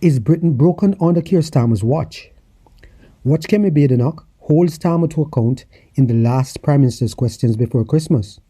Is Britain broken under Keir Starmer's watch? Watch Kemi Badenoch hold Starmer to account in the last Prime Minister's questions before Christmas.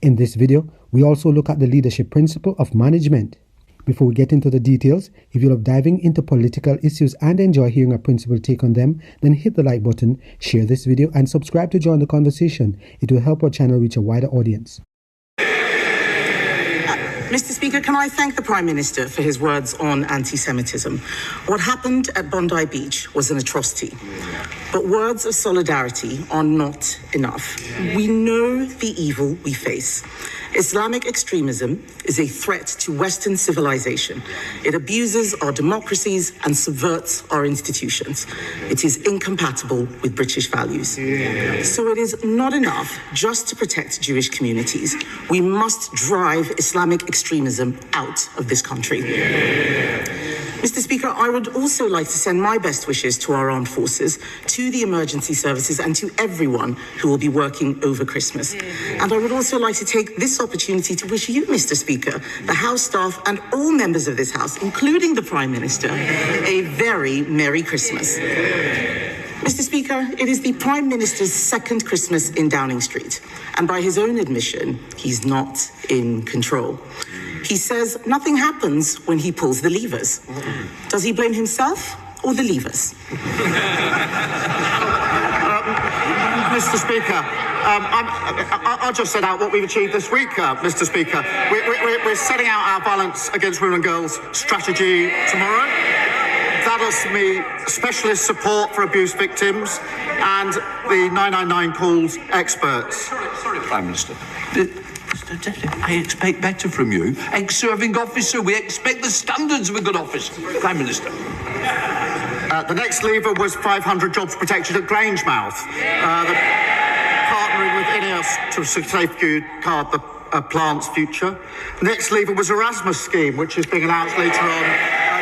In this video, we also look at the leadership principle of management. Before we get into the details, if you love diving into political issues and enjoy hearing a principled take on them, then hit the like button, share this video and subscribe to join the conversation. It will help our channel reach a wider audience. Mr. Speaker, can I thank the Prime Minister for his words on anti-Semitism? What happened at Bondi Beach was an atrocity, but words of solidarity are not enough. We know the evil we face. Islamic extremism is a threat to Western civilization. It abuses our democracies and subverts our institutions. It is incompatible with British values. So it is not enough just to protect Jewish communities. We must drive Islamic extremism out of this country. Mr. Speaker, I would also like to send my best wishes to our armed forces, to the emergency services and to everyone who will be working over Christmas. And I would also like to take this opportunity to wish you, Mr. Speaker, the House staff and all members of this House, including the Prime Minister, a very Merry Christmas. Mr. Speaker, it is the Prime Minister's second Christmas in Downing Street, and by his own admission, he's not in control. He says nothing happens when he pulls the levers. Does he blame himself or the levers? Mr. Speaker, I'll just set out what we've achieved this week, Mr. Speaker. We're setting out our violence against women and girls strategy tomorrow. That'll mean specialist support for abuse victims and the 999 calls experts. Sorry, Prime Minister. I expect better from you. Ex-serving officer, we expect the standards of a good officer. Prime Minister. The next lever was 500 jobs protected at Grangemouth. Partnering with INEOS to safeguard the plant's future. The next lever was Erasmus scheme, which is being announced later on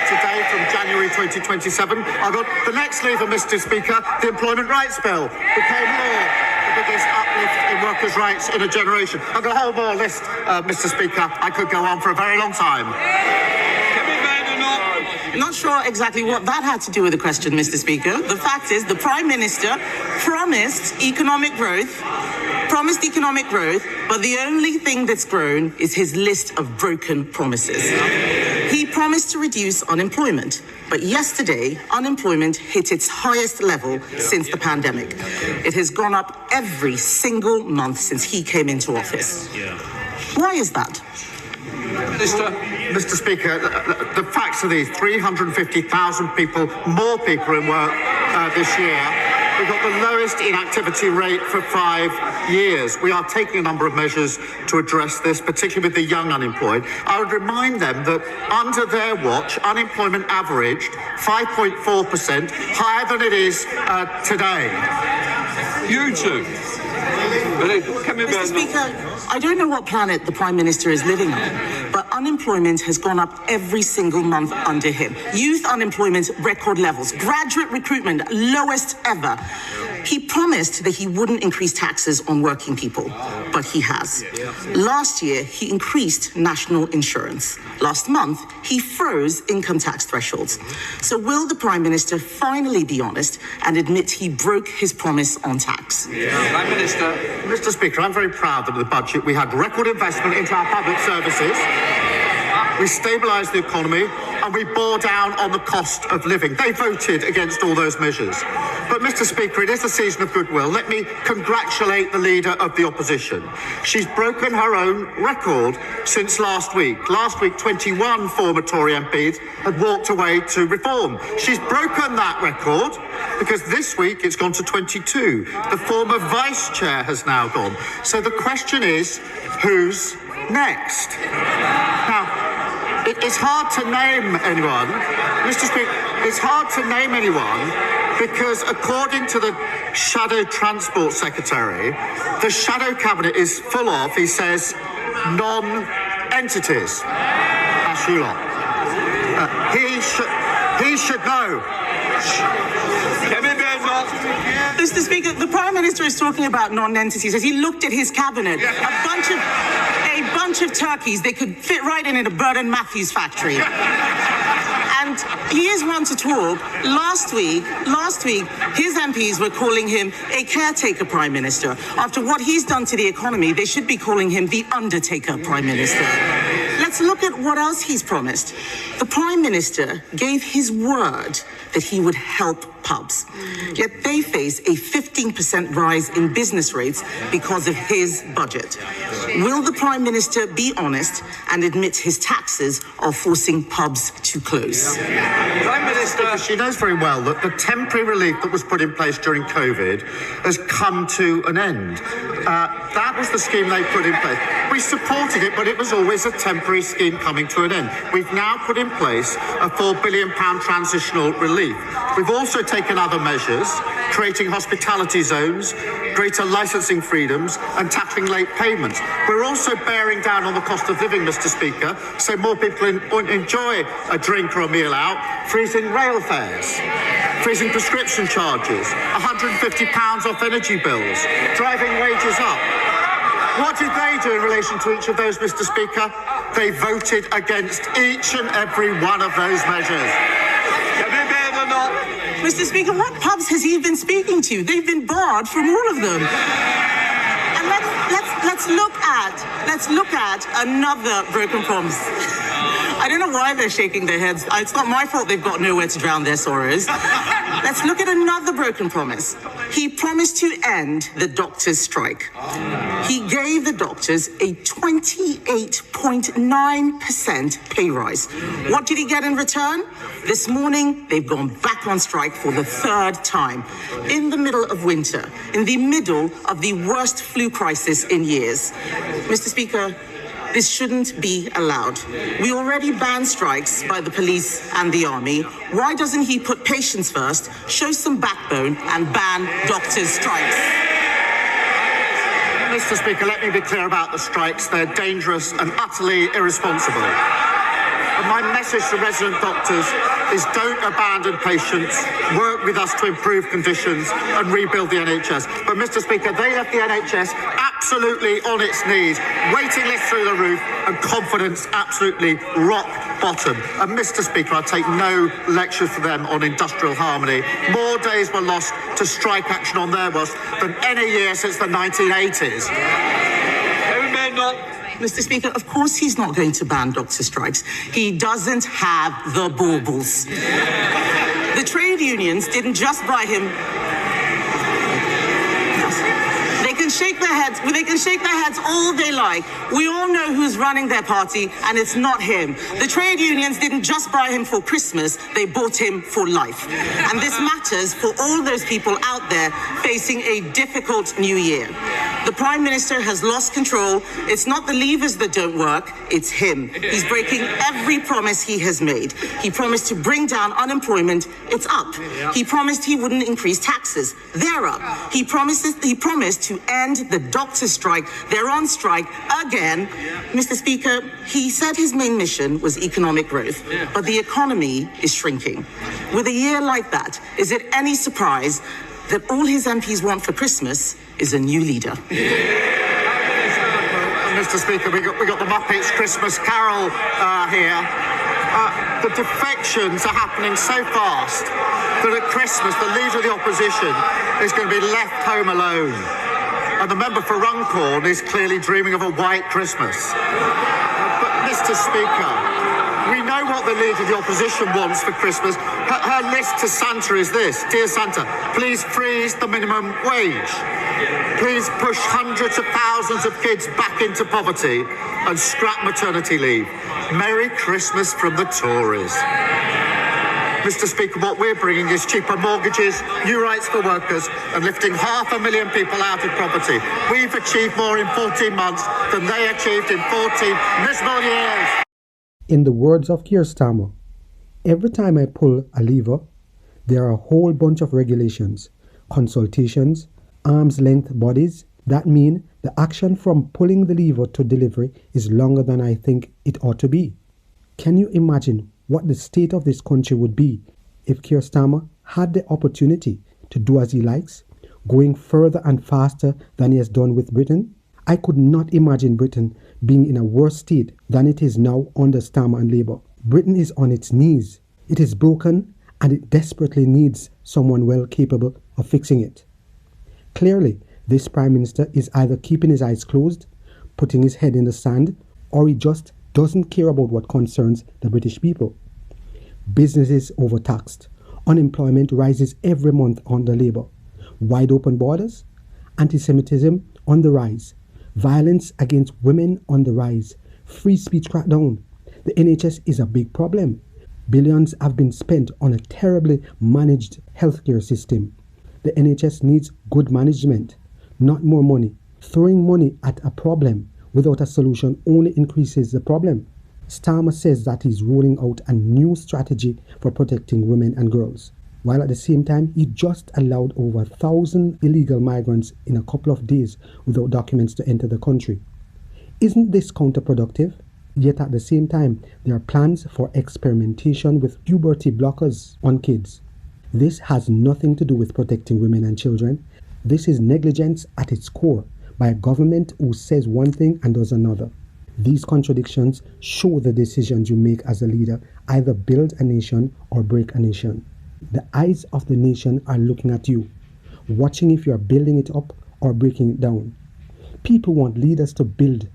today from January 2027. I got the next lever, Mr. Speaker, the Employment Rights Bill became law. Biggest uplift in workers' rights in a generation. I've got a whole more list, Mr. Speaker. I could go on for a very long time. Kemi Badenoch. Not sure exactly what that had to do with the question, Mr. Speaker. The fact is, the Prime Minister promised economic growth, but the only thing that's grown is his list of broken promises. He promised to reduce unemployment, but yesterday, unemployment hit its highest level since the pandemic. It has gone up every single month since he came into office. Why is that? Mr. Speaker, the facts are these: 350,000 more people in work this year. We've got the lowest inactivity rate for 5 years. We are taking a number of measures to address this, particularly with the young unemployed. I would remind them that under their watch, unemployment averaged 5.4%, higher than it is today. You too. Mr. Speaker, I don't know what planet the Prime Minister is living on, but unemployment has gone up every single month under him. Youth unemployment, record levels. Graduate recruitment, lowest ever. He promised that he wouldn't increase taxes on working people, but he has. Last year, he increased national insurance. Last month, he froze income tax thresholds. So will the Prime Minister finally be honest and admit he broke his promise on tax? Prime Minister. Mr. Speaker, I'm very proud that in the budget we had record investment into our public services. We stabilised the economy and we bore down on the cost of living. They voted against all those measures. But, Mr. Speaker, it is a season of goodwill. Let me congratulate the Leader of the Opposition. She's broken her own record since last week. Last week, 21 former Tory MPs had walked away to reform. She's broken that record because this week it's gone to 22. The former Vice Chair has now gone. So the question is, who's next? Now, it's hard to name anyone. Mr. Speaker, it's hard to name anyone because according to the Shadow Transport Secretary, the Shadow Cabinet is full of, he says, non-entities. That's you lot. He should know. Mr. Speaker, the Prime Minister is talking about non-entities as he looked at his cabinet. A bunch of turkeys they could fit right in a Bird and Matthews factory. And he is one to talk. Last week, his MPs were calling him a caretaker Prime Minister. After what he's done to the economy, they should be calling him the Undertaker Prime Minister. Let's look at what else he's promised. The Prime Minister gave his word that he would help pubs. Yet they face a 15% rise in business rates because of his budget. Will the Prime Minister be honest and admit his taxes are forcing pubs to close? Prime Minister, she knows very well that the temporary relief that was put in place during COVID has come to an end. That was the scheme they put in place. We supported it, but it was always a temporary scheme coming to an end. We've now put in place a £4 billion transitional relief. We've also taken other measures, creating hospitality zones, greater licensing freedoms and tackling late payments. We're also bearing down on the cost of living, Mr. Speaker, so more people enjoy a drink or a meal out, freezing rail fares, freezing prescription charges, £150 off energy bills, driving wages up. What did they do in relation to each of those, Mr. Speaker? They voted against each and every one of those measures. Kemi Badenoch. Mr. Speaker, what pubs has he been speaking to? They've been barred from all of them. And let's look at another broken promise. I don't know why they're shaking their heads. It's not my fault they've got nowhere to drown their sorrows. Let's look at another broken promise. He promised to end the doctors' strike. He gave the doctors a 28.9% pay rise. What did he get in return? This morning, they've gone back on strike for the third time. In the middle of winter, in the middle of the worst flu crisis in years. Mr. Speaker, this shouldn't be allowed. We already ban strikes by the police and the army. Why doesn't he put patients first, show some backbone, and ban doctors' strikes? Mr. Speaker, let me be clear about the strikes. They're dangerous and utterly irresponsible. And my message to resident doctors is don't abandon patients, work with us to improve conditions and rebuild the NHS. But, Mr. Speaker, they left the NHS absolutely on its knees, waiting lists through the roof and confidence absolutely rock bottom. And, Mr. Speaker, I take no lecture for them on industrial harmony. More days were lost to strike action on their watch than any year since the 1980s. Mr. Speaker, of course he's not going to ban doctor strikes. He doesn't have the baubles. The trade unions didn't just buy him. They can shake their heads all they like. We all know who's running their party, and it's not him. The trade unions didn't just buy him for Christmas, they bought him for life. And this matters for all those people out there facing a difficult new year. The Prime Minister has lost control. It's not the levers that don't work, it's him. He's breaking every promise he has made. He promised to bring down unemployment, it's up. He promised he wouldn't increase taxes, they're up. He promised to end the doctor strike, they're on strike again. Mr. Speaker, he said his main mission was economic growth, but the economy is shrinking. With a year like that, is it any surprise that all his MPs want for Christmas is a new leader? Mr. Speaker, we got the Muppets Christmas Carol here. The defections are happening so fast that at Christmas the leader of the opposition is going to be left home alone. And the member for Runcorn is clearly dreaming of a white Christmas. But, Mr. Speaker, we know what the leader of the opposition wants for Christmas. Her list to Santa is this. Dear Santa, please freeze the minimum wage. Please push hundreds of thousands of kids back into poverty and scrap maternity leave. Merry Christmas from the Tories. Mr. Speaker, what we're bringing is cheaper mortgages, new rights for workers, and lifting 500,000 people out of poverty. We've achieved more in 14 months than they achieved in 14 miserable years. In the words of Keir Starmer, every time I pull a lever, there are a whole bunch of regulations, consultations, arm's length bodies that mean the action from pulling the lever to delivery is longer than I think it ought to be. Can you imagine what the state of this country would be if Keir Starmer had the opportunity to do as he likes, going further and faster than he has done with Britain? I could not imagine Britain being in a worse state than it is now under Starmer and Labour. Britain is on its knees. It is broken and it desperately needs someone well capable of fixing it. Clearly, this Prime Minister is either keeping his eyes closed, putting his head in the sand, or he just doesn't care about what concerns the British people. Businesses overtaxed, unemployment rises every month under Labour, wide open borders, anti-Semitism on the rise, violence against women on the rise, free speech crackdown. The NHS is a big problem. Billions have been spent on a terribly managed healthcare system. The NHS needs good management, not more money. Throwing money at a problem without a solution only increases the problem. Starmer says that he's rolling out a new strategy for protecting women and girls, while at the same time he just allowed over 1,000 illegal migrants in a couple of days without documents to enter the country. Isn't this counterproductive? Yet at the same time, there are plans for experimentation with puberty blockers on kids. This has nothing to do with protecting women and children. This is negligence at its core by a government who says one thing and does another. These contradictions show the decisions you make as a leader either build a nation or break a nation. The eyes of the nation are looking at you, watching if you are building it up or breaking it down. People want leaders to build,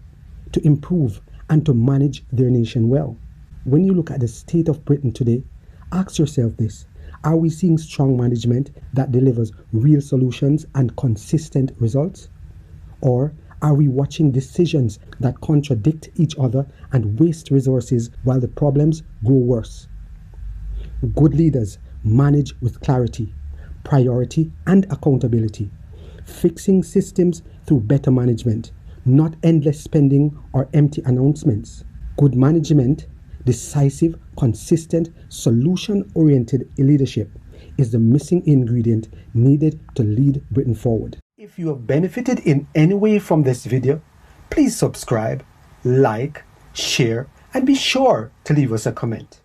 to improve, and to manage their nation well. When you look at the state of Britain today, ask yourself this: are we seeing strong management that delivers real solutions and consistent results? Or are we watching decisions that contradict each other and waste resources while the problems grow worse? Good leaders manage with clarity, priority, and accountability, fixing systems through better management, not endless spending or empty announcements. Good management, decisive, consistent, solution-oriented leadership is the missing ingredient needed to lead Britain forward. If you have benefited in any way from this video, please subscribe, like, share, and be sure to leave us a comment.